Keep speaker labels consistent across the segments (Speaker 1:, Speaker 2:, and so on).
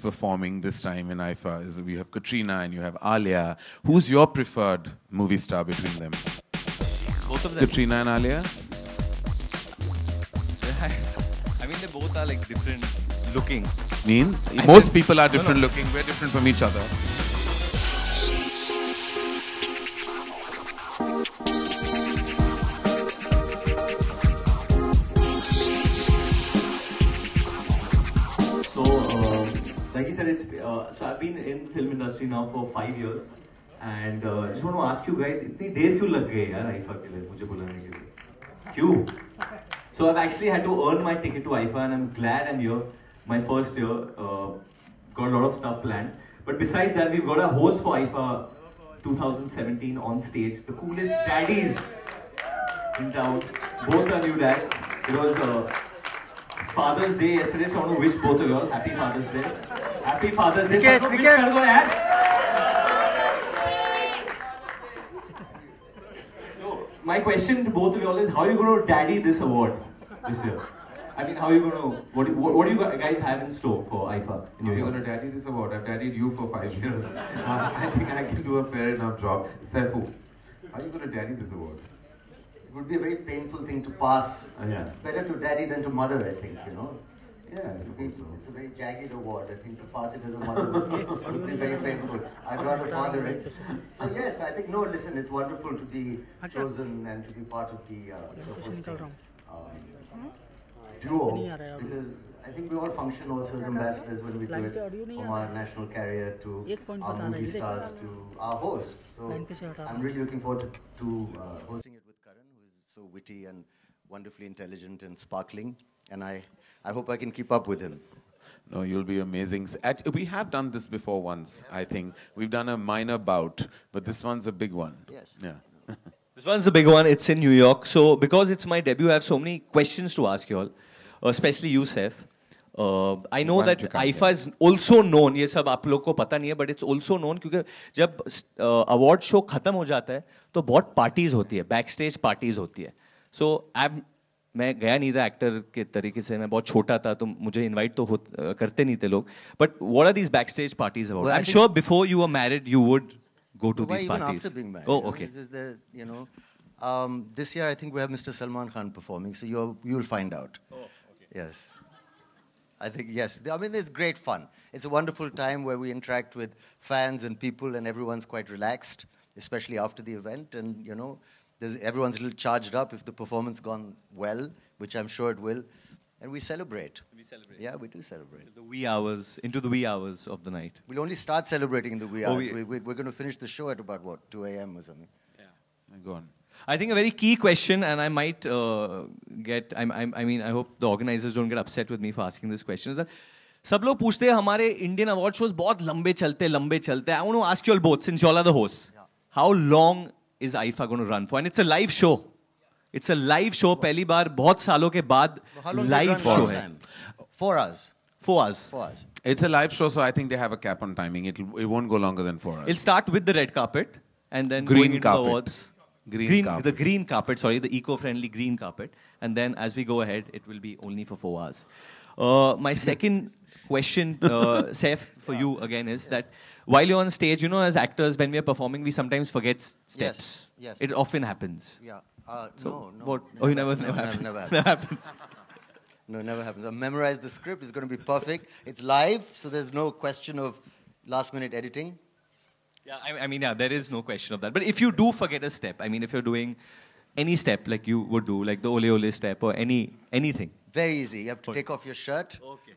Speaker 1: performing this time in IFA. We have Katrina and you have Alia. Who's your preferred movie star between them?
Speaker 2: Both of them.
Speaker 1: Katrina and Alia?
Speaker 2: I mean, they both are like different looking.
Speaker 1: Most people are different looking. We're different from each other.
Speaker 3: Like he said, so I've been in film industry now for 5 years, and I just want to ask you guys, इतनी देर क्यों लग गई यार IFA के लिए मुझे बुलाने के लिए? क्यों? So I've actually had to earn my ticket to IFA, and I'm glad I'm here. My first year, got a lot of stuff planned. But besides that, we've got a host for IFA 2017 on stage, the coolest daddies in town. Both are new dads. It was Father's Day yesterday, so I want to wish both of you all happy Father's Day. Happy Father's Day.
Speaker 4: Yes,
Speaker 3: wish kar do yaar. So my question to both of you all is, how are you going to daddy this award this year? I mean, how are you going to? What do you guys have in store for IFA?
Speaker 5: How are you going to daddy this award? I've daddied you for 5 years. I think I can do a fair enough job. Saifu, how are you going to daddy this award?
Speaker 6: It would be a very painful thing to pass.
Speaker 3: Yeah.
Speaker 6: Better to daddy than to mother, I think, you know.
Speaker 5: Yeah,
Speaker 6: it's a very jagged award. I think to pass it as a mother would be very painful. I'd rather father it. So yes, I think, no, listen, it's wonderful to be chosen and to be part of the hosting duo, because I think we all function also as ambassadors when we do it, from our national carrier to our movie stars to our hosts. So I'm really looking forward to hosting it with Karan, who is so witty and wonderfully intelligent and sparkling, and I hope I can keep up with him.
Speaker 1: No, you'll be amazing. We have done this before once, I think. We've done a minor bout, but this one's a big one.
Speaker 6: Yes.
Speaker 1: Yeah.
Speaker 2: This one's the big one. It's in New York. So because it's my debut, I have so many questions to ask you all, especially you, Saif. I know that IFA is also known, ये सब आप लोग को पता नहीं है, but it's also known क्योंकि जब award show खत्म हो जाता है तो बहुत parties होती है, backstage parties होती है. So मैं गया नहीं था एक्टर के तरीके से, मैं बहुत छोटा था तो मुझे इनवाइट तो करते नहीं थे लोग. But what are these backstage parties about? I'm sure before you were married you would go to these parties.
Speaker 6: Even after being married.
Speaker 2: Oh, okay.
Speaker 6: This is the, you know, this year I think we have Mr. Salman Khan performing, so you'll find out.
Speaker 2: Oh, okay.
Speaker 6: Yes. I think, yes. I mean, it's great fun. It's a wonderful time where we interact with fans and people, and everyone's quite relaxed, especially after the event. And, you know, everyone's a little charged up if the performance gone well, which I'm sure it will. And we celebrate.
Speaker 2: We celebrate.
Speaker 6: Yeah, we do celebrate.
Speaker 2: Into the wee hours of the night.
Speaker 6: We'll only start celebrating in the wee hours. We're going to finish the show at about, what, 2 a.m. or something?
Speaker 1: Yeah. Go on.
Speaker 2: I think a very key question, and I might get, I mean, I hope the organizers don't get upset with me for asking this question, is that सब लोग पूछते हैं हमारे Indian award shows बहुत लंबे चलते हैं. I want to ask you all both, since you all are the hosts, how long is IFA going to run for? And it's a live show. It's a live show. पहली बार बहुत सालों के बाद live show है.
Speaker 6: 4 hours.
Speaker 2: 4 hours.
Speaker 6: 4 hours.
Speaker 1: It's a live show, so I think they have a cap on timing. It won't go longer than 4 hours.
Speaker 2: It'll start with the red carpet, and then
Speaker 1: Green
Speaker 2: going into
Speaker 1: carpet.
Speaker 2: the awards.
Speaker 1: Carpet.
Speaker 2: The green carpet, sorry, the eco-friendly green carpet. And then as we go ahead, it will be only for 4 hours. My second question, Saif, for you again is that while you're on stage, you know, as actors, when we are performing, we sometimes forget steps.
Speaker 6: Yes.
Speaker 2: It often happens.
Speaker 6: Yeah.
Speaker 2: So
Speaker 6: no.
Speaker 2: what? Oh, never happens.
Speaker 6: Never happens.
Speaker 2: Never happens.
Speaker 6: No, never happens. I've memorized the script. It's going to be perfect. It's live, so there's no question of last-minute editing.
Speaker 2: Yeah, I mean, yeah, there is no question of that. But if you do forget a step, I mean, if you're doing any step like you would do, like the ole ole step or anything.
Speaker 6: Very easy. You have to take off your shirt.
Speaker 2: Okay.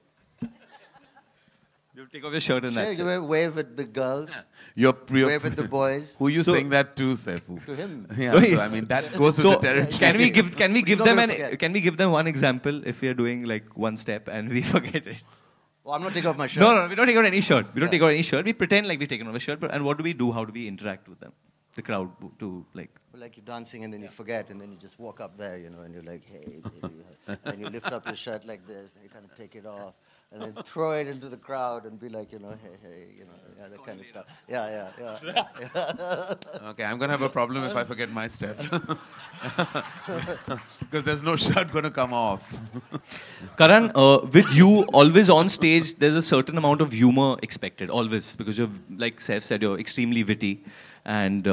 Speaker 2: You have to take off your shirt and that's it.
Speaker 6: Wave at the girls.
Speaker 1: Wave
Speaker 6: at the boys.
Speaker 1: Who are you saying that to, Saifu?
Speaker 6: To him.
Speaker 1: Yeah, so, I mean, that goes with the territory.
Speaker 2: Can we give them one example if we are doing like one step and we forget it?
Speaker 6: Oh, I'm not taking off my shirt.
Speaker 2: No, we don't take out any shirt. We don't take out any shirt. We pretend like we've taken off a shirt. And what do we do? How do we interact with them? The crowd to like...
Speaker 6: Well, like you're dancing and then you forget and then you just walk up there, you know, and you're like, hey, baby. And you lift up your shirt like this and you kind of take it off. and then throw it into the crowd and be like, hey, yeah, that kind of stuff. Yeah.
Speaker 1: Okay, I'm going to have a problem if I forget my steps. Because there's no shirt going to come off.
Speaker 2: Karan, with you, always on stage, there's a certain amount of humor expected, always. Because you're, like Saif said, you're extremely witty. And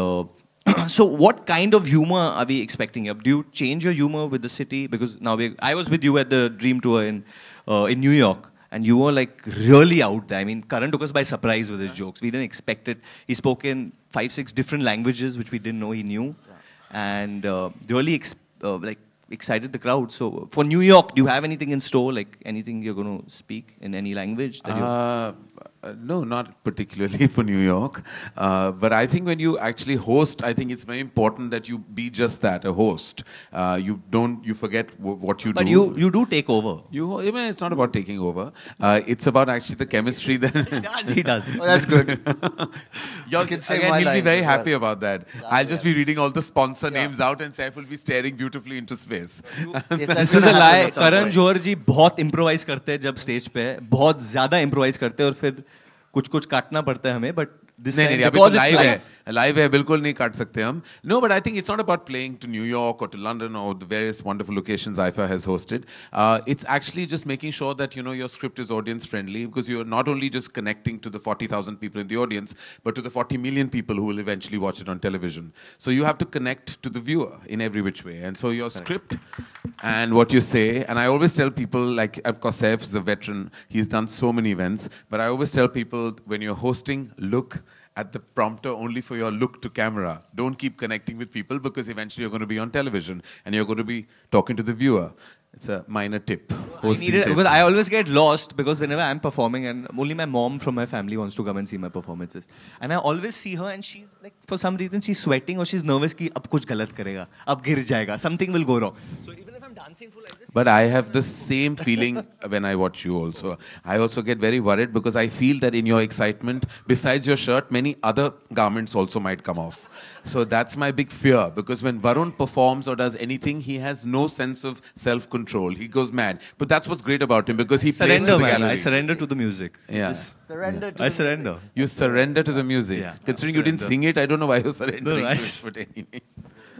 Speaker 2: so what kind of humor are we expecting? Do you change your humor with the city? Because now I was with you at the Dream Tour in New York. And you were like really out there. I mean, Karan took us by surprise with his jokes. We didn't expect it. He spoke in 5-6 different languages, which we didn't know he knew. And really excited the crowd. So for New York, do you have anything in store? Like anything you're going to speak in any language? That
Speaker 1: no, not particularly for New York. But I think when you actually host, I think it's very important that you be just that, a host. You forget what you do.
Speaker 2: But you do take over.
Speaker 1: I mean, it's not about taking over. It's about actually the chemistry that...
Speaker 2: He does.
Speaker 6: Oh, that's good.
Speaker 1: You
Speaker 6: can say
Speaker 1: again,
Speaker 6: my
Speaker 1: he'll be
Speaker 6: lines
Speaker 1: very
Speaker 6: as well.
Speaker 1: happy about that. I'll just be reading all the sponsor names out and Saif will be staring beautifully into space.
Speaker 2: This is a lie. Karan Johar ji बहुत improvise करते हैं जब stage पे है. बहुत ज़्यादा improvise करते हैं और फिर कुछ काटना पड़ता है हमें. But this time, because it's live.
Speaker 1: Live है, बिल्कुल नहीं काट सकते हम. No, but I think it's not about playing to New York or to London or the various wonderful locations IFA has hosted. It's actually just making sure that your script is audience friendly, because you're not only just connecting to the 40,000 people in the audience, but to the 40 million people who will eventually watch it on television. So you have to connect to the viewer in every which way. And so your script and what you say, and I always tell people, like, of course, Saif is a veteran, he's done so many events, but I always tell people, when you're hosting, look at the prompter only for your look to camera. Don't keep connecting with people, because eventually you're going to be on television and you're going to be talking to the viewer. It's a minor tip.
Speaker 2: But I always get lost because whenever I'm performing, and only my mom from my family wants to come and see my performances. And I always see her and she, like, for some reason, she's sweating or she's nervous कि अब कुछ गलत करेगा, अब गिर जाएगा, something will go wrong. So even if I'm dancing full like this.
Speaker 1: But I have the same feeling when I watch you also. I also get very worried because I feel that in your excitement, besides your shirt, many other garments also might come off. So that's my big fear, because when Varun performs or does anything, he has no sense of self-control. He goes mad. But that's what's great about him, because he plays to the gallery.
Speaker 2: I surrender to the music.
Speaker 1: Yeah.
Speaker 6: I
Speaker 2: surrender.
Speaker 1: You surrender to the music.
Speaker 2: Yeah.
Speaker 1: Considering you didn't sing it, I don't know why you're surrendering to it, but anyway.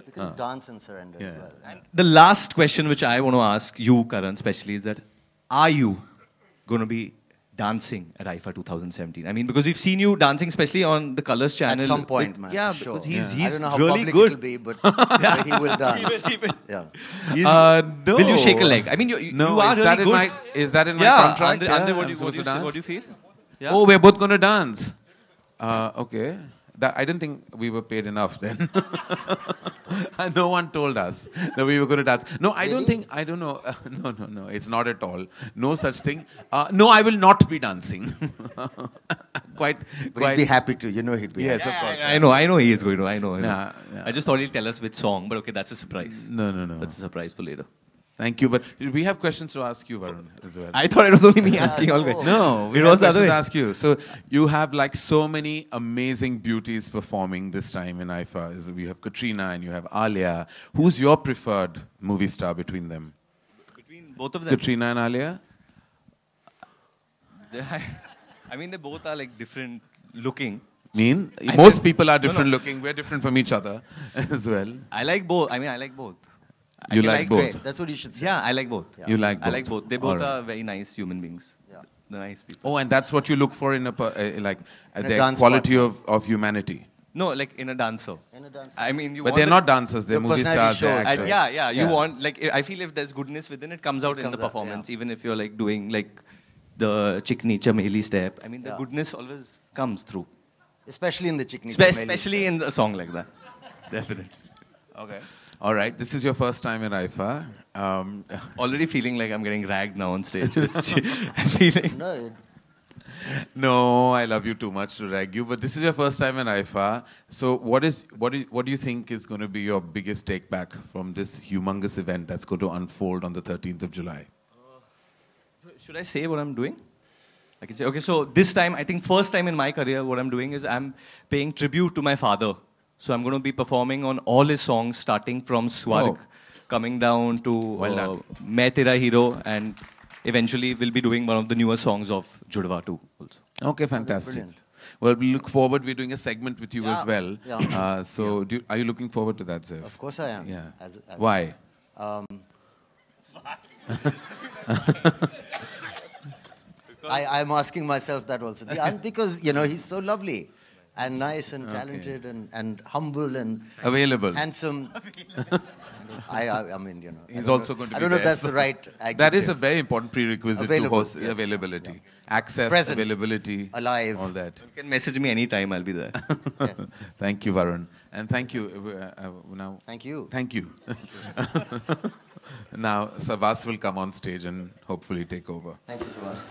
Speaker 6: You can dance and surrender as well.
Speaker 2: And the last question which I want to ask you, Karan, especially, is that are you going to be dancing at IFA 2017? I mean, because we've seen you dancing, especially on the Colors channel.
Speaker 6: At some point, man.
Speaker 2: Yeah,
Speaker 6: sure.
Speaker 2: because he's
Speaker 6: I don't know how
Speaker 2: really
Speaker 6: public
Speaker 2: good.
Speaker 6: it'll be, but he will dance.
Speaker 2: Yeah.
Speaker 1: No.
Speaker 2: Will you shake a leg? I mean, you are really good.
Speaker 1: Is that in my
Speaker 2: Yeah,
Speaker 1: contract?
Speaker 2: Andre, what
Speaker 1: I'm
Speaker 2: do
Speaker 1: supposed to dance?
Speaker 2: you feel? Yeah.
Speaker 1: Oh, we're both going to dance. Okay. I didn't think we were paid enough then. No one told us that we were going to dance. No, I don't think, I don't know. No, it's not at all. No such thing. No, I will not be dancing. Quite.
Speaker 6: He'd be happy to. You know he'd be
Speaker 1: Yes,
Speaker 6: happy.
Speaker 1: of course.
Speaker 2: I know he is going to. I know.
Speaker 1: Yeah.
Speaker 2: I just thought he'd tell us which song, but okay, that's a surprise.
Speaker 1: No.
Speaker 2: That's a surprise for later.
Speaker 1: Thank you. But we have questions to ask you, Varun, as well.
Speaker 2: I thought it was only me asking always.
Speaker 1: No, we
Speaker 2: It
Speaker 1: have
Speaker 2: was the other
Speaker 1: questions
Speaker 2: way.
Speaker 1: to ask you. So you have like so many amazing beauties performing this time in IFA. We have Katrina and you have Alia. Who's your preferred movie star between them?
Speaker 2: Between both of them.
Speaker 1: Katrina and Alia?
Speaker 2: I mean, they both are like different looking.
Speaker 1: Most people are different looking. We're different from each other as well.
Speaker 2: I like both. I mean, I like both.
Speaker 1: You like both?
Speaker 6: Great. That's what you should say.
Speaker 2: Yeah, I like both.
Speaker 6: Yeah.
Speaker 1: You like both?
Speaker 2: I like both. They both
Speaker 1: All right.
Speaker 2: are very nice human beings.
Speaker 6: Yeah.
Speaker 2: They're nice people.
Speaker 1: Oh, and that's what you look for in
Speaker 6: In
Speaker 1: their
Speaker 6: a dance
Speaker 1: quality of humanity.
Speaker 2: No, like in a dancer.
Speaker 6: In a dance.
Speaker 2: I mean, you
Speaker 1: But
Speaker 2: want
Speaker 1: they're
Speaker 2: the-
Speaker 1: not dancers, they're
Speaker 6: Your
Speaker 1: movie
Speaker 6: personality
Speaker 1: stars, they're
Speaker 6: shows.
Speaker 1: actors.
Speaker 2: Yeah. You
Speaker 6: Yeah.
Speaker 2: want, like, I feel if there's goodness within it, comes out in the
Speaker 6: comes out,
Speaker 2: performance.
Speaker 6: yeah.
Speaker 2: Even if you're like doing like the Chikni Chameli step. I mean, the
Speaker 6: Yeah.
Speaker 2: goodness always comes through.
Speaker 6: Especially in the Chikni.
Speaker 2: Especially in a song like that. Definitely.
Speaker 1: Okay. All right. This is your first time in IFA.
Speaker 2: Already feeling like I'm getting ragged now on stage. I'm feeling.
Speaker 6: No,
Speaker 1: No, I love you too much to rag you. But this is your first time in IFA. So what do you think is going to be your biggest take back from this humongous event that's going to unfold on the 13th of July?
Speaker 2: Should I say what I'm doing? I can say, okay, so this time, I think first time in my career, what I'm doing is I'm paying tribute to my father. So I'm going to be performing on all his songs, starting from Swarg,
Speaker 1: Oh.
Speaker 2: coming down to
Speaker 1: Well done.
Speaker 2: Main Tera Hero, and eventually we'll be doing one of the newer songs of Judwa too also.
Speaker 1: Okay, fantastic. Well, we look forward. We're doing a segment with you as well.
Speaker 6: Yeah.
Speaker 1: So, are you looking forward to that, Saif?
Speaker 6: Of course I am.
Speaker 1: Yeah.
Speaker 6: As
Speaker 1: Why?
Speaker 6: I'm asking myself that also. Because, you know, he's so lovely and nice and talented and humble and
Speaker 1: Available.
Speaker 6: handsome. I mean, you know.
Speaker 1: He's also going to be
Speaker 6: I don't know if
Speaker 1: there.
Speaker 6: that's the right adjective.
Speaker 1: That is a very important prerequisite to
Speaker 6: Available,
Speaker 1: host
Speaker 6: yes.
Speaker 1: availability. Access,
Speaker 6: Present.
Speaker 1: availability,
Speaker 6: Alive.
Speaker 1: all that.
Speaker 2: You can message me anytime, I'll be there.
Speaker 1: Thank you, Varun. And thank you. Now,
Speaker 6: Thank you.
Speaker 1: Thank you. Now, Savas will come on stage and hopefully take over.
Speaker 6: Thank you, Savas.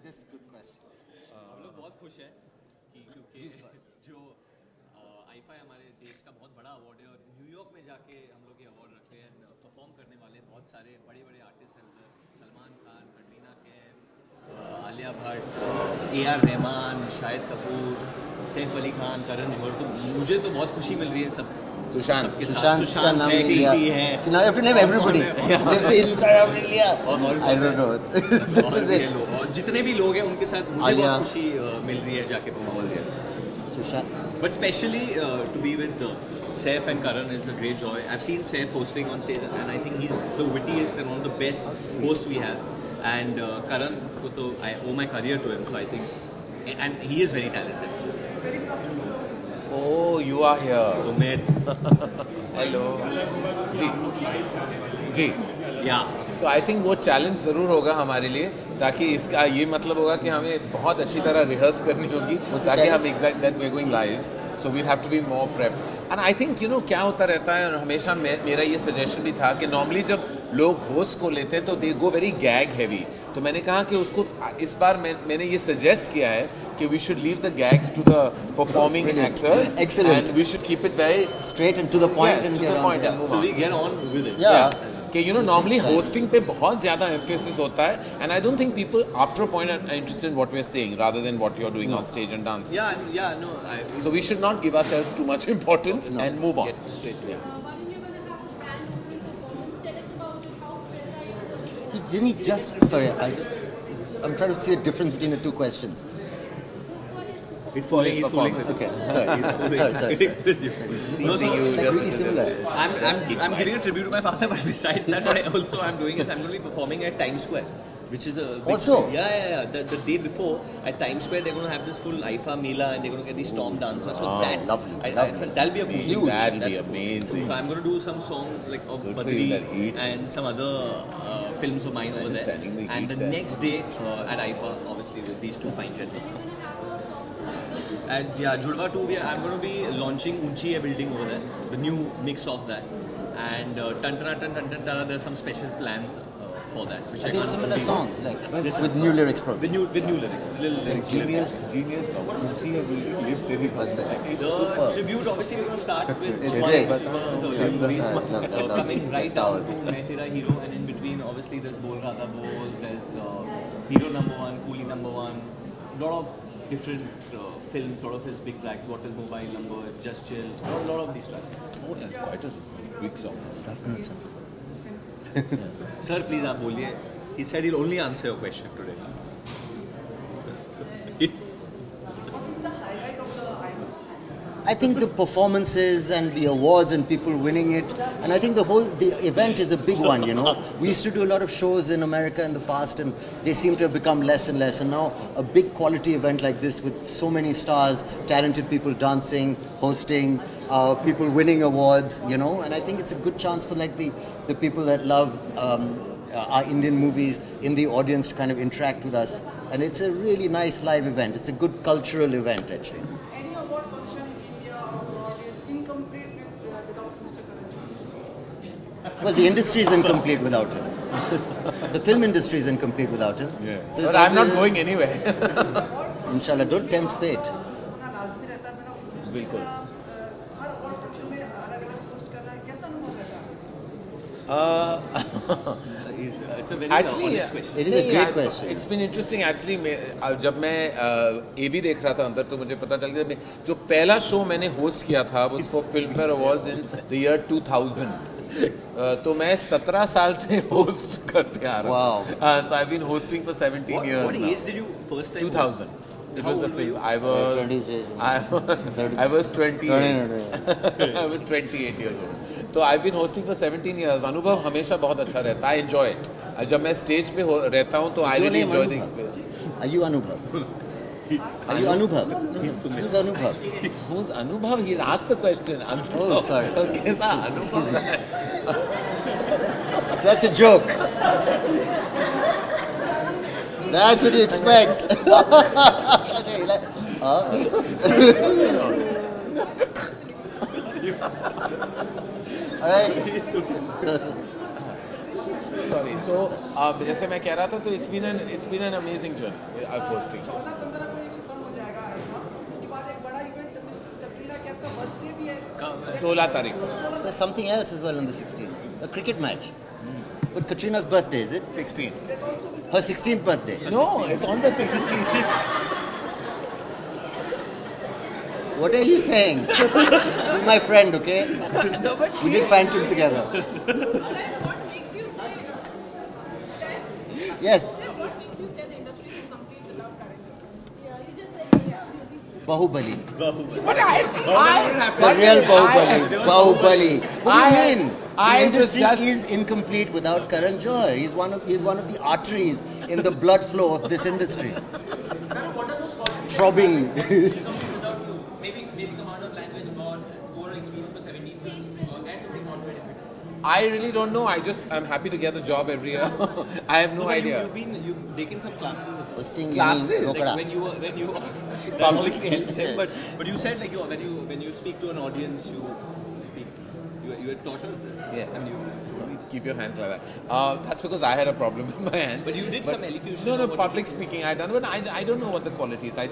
Speaker 6: This is a good question.
Speaker 2: हम लोग बहुत खुश हैं कि क्योंकि जो IIFA हमारे देश का बहुत बड़ा अवार्ड है और न्यूयॉर्क में जाके हम लोग ये अवार्ड रखे हैं परफॉर्म करने वाले बहुत सारे बड़े बड़े आर्टिस्ट हैं उधर सलमान खान कटरीना कैफ आलिया भट्ट AR रहमान शाहिद कपूर सैफ अली खान करण जौहर तो मुझे तो बहुत खुशी मिल रही है सब
Speaker 6: Sushant.
Speaker 2: सबके साथ।
Speaker 6: Sushant का
Speaker 2: सुशांत
Speaker 6: नाम
Speaker 2: है,
Speaker 6: लिया.
Speaker 2: कीर्ति है
Speaker 6: So now you have to name everybody. That's it. नाम लिया.
Speaker 2: और
Speaker 6: I don't know. This is it.
Speaker 2: और जितने भी लोग हैं उनके साथ मुझे
Speaker 6: आलिया।
Speaker 2: बहुत खुशी मिल रही है जाके perform
Speaker 6: Sushant.
Speaker 2: But especially to be with Saif and Karan is a great joy. I've seen Saif hosting on stage and I think he's the wittiest and one of the best hosts we have. And Karan, I owe my career to him, so I think, and he is very talented.
Speaker 1: Oh, you are here.
Speaker 2: Sumit.
Speaker 1: Hello. जी. जी.
Speaker 2: Yeah.
Speaker 1: तो I think वो challenge ज़रूर होगा हमारे लिए ताकि इसका ये मतलब होगा कि हमें बहुत अच्छी तरह रिहर्स करनी होगी ताकि हम exact that we are going live so we have to be more prep and I think you know क्या होता रहता है और हमेशा मेरा ये सजेशन भी था कि नॉर्मली जब लोग होस्ट को लेते हैं तो दे गो वेरी गैग हैवी तो मैंने कहा कि उसको इस बार मैंने ये सजेस्ट किया है कि we should leave the gags to the performing actors.
Speaker 6: Excellent.
Speaker 1: And we should keep it very
Speaker 6: Straight and to the point.
Speaker 1: yes,
Speaker 6: and
Speaker 1: to
Speaker 6: get
Speaker 1: the
Speaker 6: on,
Speaker 1: point
Speaker 6: yeah.
Speaker 1: and move
Speaker 2: So
Speaker 1: on.
Speaker 2: we get on with it.
Speaker 6: Yeah.
Speaker 1: कि you know normally hosting पे बहुत ज़्यादा emphasis होता है and I don't think people after a point are interested in what we're saying rather than what you're doing on stage and dance.
Speaker 2: Yeah, no.
Speaker 1: So we should not give ourselves too much importance and move on.
Speaker 2: Get straight to it.
Speaker 6: Didn't he just... Sorry, I'm trying to see the difference between the two questions.
Speaker 2: He's fooling.
Speaker 6: Okay, sorry. Sorry.
Speaker 2: No, so
Speaker 6: It's like really similar.
Speaker 2: I'm giving a tribute to my father, but besides that, what I'm doing is I'm going to be performing at Times Square, which is a big
Speaker 6: Also?
Speaker 2: Yeah. The day before at Times Square, they're going to have this full IFA Mela and they're going to get these storm dancers. So that
Speaker 6: lovely.
Speaker 2: that'll be a big
Speaker 6: Huge.
Speaker 1: That'll be amazing.
Speaker 2: So I'm going to do some songs like of
Speaker 1: Good for you, that
Speaker 2: Badri
Speaker 1: heat.
Speaker 2: and some other films of mine over there.
Speaker 1: Understanding the
Speaker 2: And
Speaker 1: heat
Speaker 2: the
Speaker 1: there.
Speaker 2: next day at IFA, obviously with these two fine gentlemen. And yeah, Judwa 2, I'm going to be launching Unchi Hai building over there, the new mix of that. And Tantana, there's some special plans for that. Which
Speaker 6: Are
Speaker 2: I
Speaker 6: they
Speaker 2: can't
Speaker 6: similar
Speaker 2: reveal.
Speaker 6: songs, like with new lyrics probably?
Speaker 2: With new lyrics.
Speaker 1: Genius song.
Speaker 2: The tribute, obviously, we're going to start with
Speaker 6: It's
Speaker 2: one
Speaker 6: great.
Speaker 2: movies, coming right
Speaker 6: Towel.
Speaker 2: down to Main Tera Hero, and in between, obviously, there's Bol Rata Bol, there's Hero number 1, Coolie number 1, a lot of different films, a lot of his big tracks, What is Mobile Number, Just Chill, a lot of these tracks.
Speaker 1: Oh, that's quite a big song.
Speaker 2: Sir, please, आप बोलिए. He said he'll only answer your question today.
Speaker 6: I think the performances and the awards and people winning it, and I think the event is a big one, you know. We used to do a lot of shows in America in the past and they seem to have become less and less, and now a big quality event like this with so many stars, talented people dancing, hosting, people winning awards, you know, and I think it's a good chance for like the people that love our Indian movies in the audience to kind of interact with us, and it's a really nice live event. It's a good cultural event actually.
Speaker 4: Any award function in India or abroad is incomplete without Mr. Karan.
Speaker 6: Well, the industry is incomplete without him. The film industry is incomplete without him.
Speaker 1: Yeah.
Speaker 6: So
Speaker 1: But I'm not going anywhere.
Speaker 6: Inshallah, don't tempt fate.
Speaker 4: अपना लाजमी रहता है मेरा
Speaker 2: बिल्कुल.
Speaker 4: हर award function में अलग अलग post करना कैसा अनुभव रहता है
Speaker 2: It's a very
Speaker 1: Actually,
Speaker 2: honest question.
Speaker 6: It is a great question.
Speaker 1: It's been interesting actually. जब मैं AV देख रहा था अंदर तो मुझे पता चल गया जो पहला शो मैंने होस्ट किया था was for Filmfare Awards in the year 2000. तो मैं 17 साल से होस्ट करते आ रहा हूँ.
Speaker 6: Wow.
Speaker 1: So I've been hosting for 17 years
Speaker 2: What
Speaker 1: now.
Speaker 2: age did you first time?
Speaker 1: 2000. It was the film. I was 28. I was 28 years old. So I've been hosting for 17 years. अनुभव हमेशा बहुत अच्छा रहता है. I enjoy it. जब मैं stage पे रहता हूँ तो I really enjoy the experience.
Speaker 6: Are you Anubhav? Are you Anubhav? Who's Anubhav?
Speaker 1: Who's Anubhav? He's asked the question. Anubhav.
Speaker 6: Oh, sorry.
Speaker 1: कैसा
Speaker 6: Excuse
Speaker 1: Anubhav?
Speaker 6: me. That's a joke. That's what you expect. All right.
Speaker 1: Sorry. So जैसे मैं कह रहा था तो it's been an amazing journey of hosting.
Speaker 4: 14-15 को ये खत्म हो जाएगा आएगा. उसके बाद एक बड़ा इवेंट मिस कटरीना कैफ का बर्थडे भी है.
Speaker 1: 16 तारीख.
Speaker 6: There's something else as well on the 16th. A cricket match. But Katrina's birthday, is it?
Speaker 1: 16.
Speaker 6: Her 16th birthday.
Speaker 1: No, it's on the 16th.
Speaker 6: What are you saying? This is my friend, okay?
Speaker 1: No, but
Speaker 6: We did Phantom together.
Speaker 7: What makes you say,
Speaker 6: Yes.
Speaker 7: what makes you say the industry is complete without Karan Johar? Yeah, you just said
Speaker 6: Bahubali.
Speaker 1: But
Speaker 6: The real Bahubali. Bahubali. What do you mean? The
Speaker 1: I was
Speaker 6: industry
Speaker 1: just-
Speaker 6: is incomplete without Karan Johar. He's one of the arteries in the blood flow of this industry. Throbbing.
Speaker 8: Maybe command of language or overall experience for 17 years and something confident.
Speaker 1: I really don't know. I'm happy to get a job every year. I have no idea.
Speaker 2: You've taken some classes.
Speaker 6: Hosting
Speaker 1: Classes?
Speaker 6: Rokada.
Speaker 2: When you that
Speaker 1: Public
Speaker 2: obviously helps
Speaker 6: speaking.
Speaker 2: him, but you said like when you speak to an audience you speak you had taught us this.
Speaker 1: Yeah.
Speaker 2: And you
Speaker 1: Keep your hands like that. That's because I had a problem with my hands.
Speaker 2: But you did some elocution
Speaker 1: No,
Speaker 2: or what
Speaker 1: public
Speaker 2: you did?
Speaker 1: speaking I done, but I don't know what the quality is. I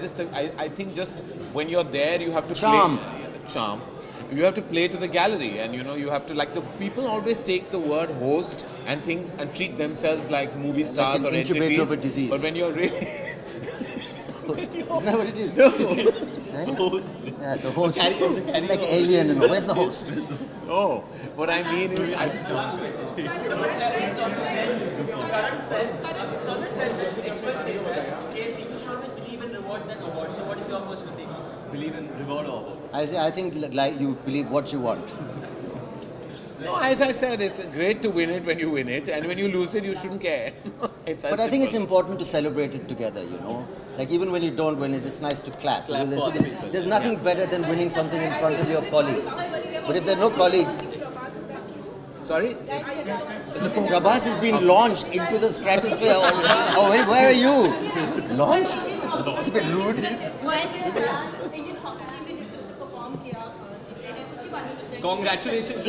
Speaker 1: think just when you're there, you have to
Speaker 6: Charm.
Speaker 1: play charm. You have to play to the gallery, and you have to the people always take the word host and think and treat themselves like movie stars
Speaker 6: an
Speaker 1: or
Speaker 6: incubator
Speaker 1: entities.
Speaker 6: of a disease.
Speaker 1: But when you're really
Speaker 6: Isn't that what it is?
Speaker 1: no.
Speaker 6: Right? Yeah, the host. Like alien. And where's the host?
Speaker 1: Oh, what I mean is
Speaker 8: Karan said that expert says that people should always believe in rewards and awards. So what is your personal take on that?
Speaker 2: believe in reward or award.
Speaker 6: I think like you believe what you want.
Speaker 1: No, as I said, it's great to win it when you win it, and when you lose it, you shouldn't care.
Speaker 6: But I think it's important to celebrate it together, Like even when you don't win it, it's nice to clap. Because
Speaker 2: for other people.
Speaker 6: there's nothing better than winning something in front of your colleagues. But if there are no colleagues,
Speaker 1: Sorry?
Speaker 6: Prabhas has been launched into the stratosphere already. Oh, where are you? Launched? It's a bit rude.
Speaker 7: Indian hockey team ने जिस तरह से perform किया जीते हैं उसके बारे में
Speaker 2: Congratulations to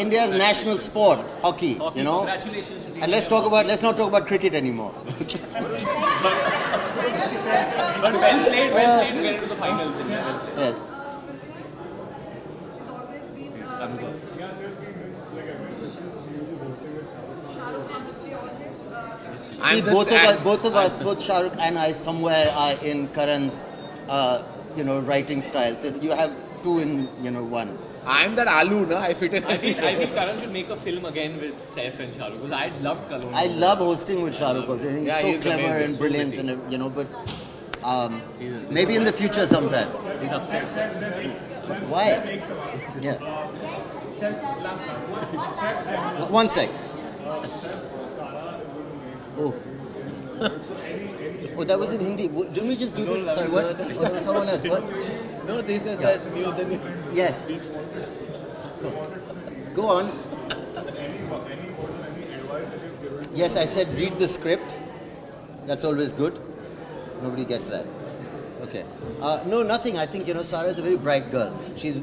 Speaker 6: India's national sport, hockey,
Speaker 2: Congratulations to
Speaker 6: And let's not talk about cricket anymore.
Speaker 2: But well played to get into the finals.
Speaker 6: Yes. See, both of us, both Shahrukh and I, somewhere are in Karan's, writing style. So you have two in, one.
Speaker 1: I'm that aloo, na? I fit in.
Speaker 2: I think Karan should make a film again with Saif and Shahrukh because I loved Kalon.
Speaker 6: I love hosting with Shahrukh also. I think
Speaker 1: Yeah,
Speaker 6: he's
Speaker 1: he's
Speaker 6: so clever
Speaker 1: amazing,
Speaker 6: and
Speaker 1: so
Speaker 6: brilliant,
Speaker 1: witty.
Speaker 6: but maybe in the future sometime.
Speaker 2: He's upset.
Speaker 6: Why? Yeah. One sec. Oh. Oh, that was in Hindi. Didn't we just do this? Sorry, what? Oh, that was someone else. What?
Speaker 1: No, they said
Speaker 6: Yeah.
Speaker 1: that the new.
Speaker 6: Yes. Go on. Yes, I said read the script. That's always good. Nobody gets that. Okay. No, nothing. I think, Sara is a very bright girl. She's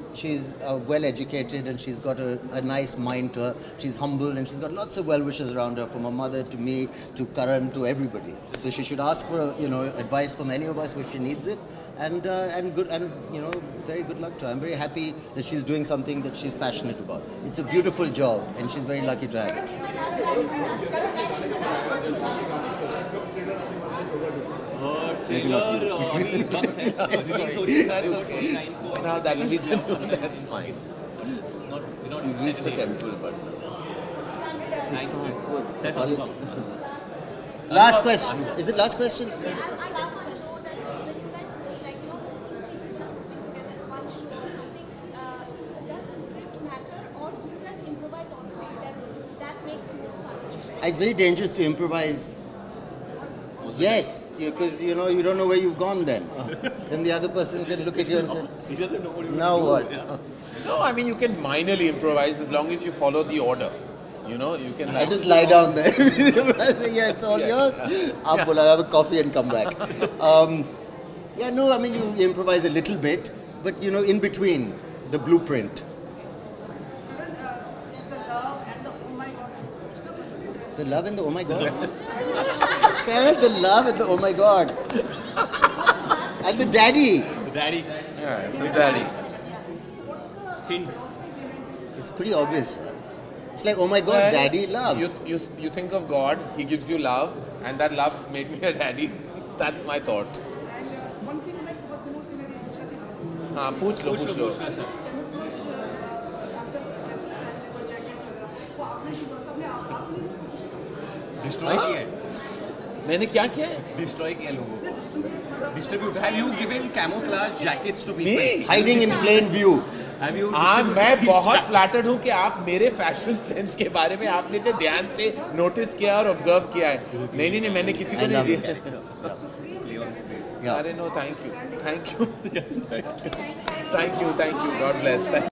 Speaker 6: well educated and she's got a nice mind to her. She's humble and she's got lots of well wishers around her, from her mother to me to Karan to everybody. So she should ask for advice from any of us if she needs it. And very good luck to her. I'm very happy that she's doing something that she's passionate about. It's a beautiful job and she's very lucky to have it.
Speaker 1: That's okay. Now that will be that's fine. She's reached the temple, but
Speaker 6: last question. Is it last question? It's very dangerous to improvise. Yes, because you don't know where you've gone then. Then the other person can look at you and say, now what?
Speaker 1: no, I mean you can minorly improvise as long as you follow the order. You can.
Speaker 6: I just lie down there. Yeah, it's all yours. I'll have a coffee and come back. I mean you improvise a little bit, but in between the blueprint. The love and the oh my god. Karan, the love and the oh my god. And the daddy.
Speaker 2: The daddy.
Speaker 1: Yeah, it's the daddy.
Speaker 2: Hint.
Speaker 6: It's pretty obvious. It's like, oh my god, daddy, love.
Speaker 1: You think of God, He gives you love, and that love made me a daddy. That's my thought.
Speaker 4: And one thing like बहुत दिनों से मेरी इच्छा थी
Speaker 1: पूछ लो
Speaker 4: after dressing पहनने को jackets वगैरह वो आपने शुरू सबने आपने
Speaker 2: Destroy किया.
Speaker 1: मैंने क्या किया है?
Speaker 2: Destroy किया लोगों को. Distribute. Have you given camouflage jackets to people?
Speaker 1: Me?
Speaker 6: Hiding in plain view.
Speaker 2: Have you?
Speaker 1: मैं बहुत फ्लैटर्ड हूँ कि आप मेरे फैशन सेंस के बारे में आपने तो ध्यान से नोटिस किया और ऑब्जर्व किया है. नहीं मैंने किसी को नहीं दिया. अरे no, thank you. God bless.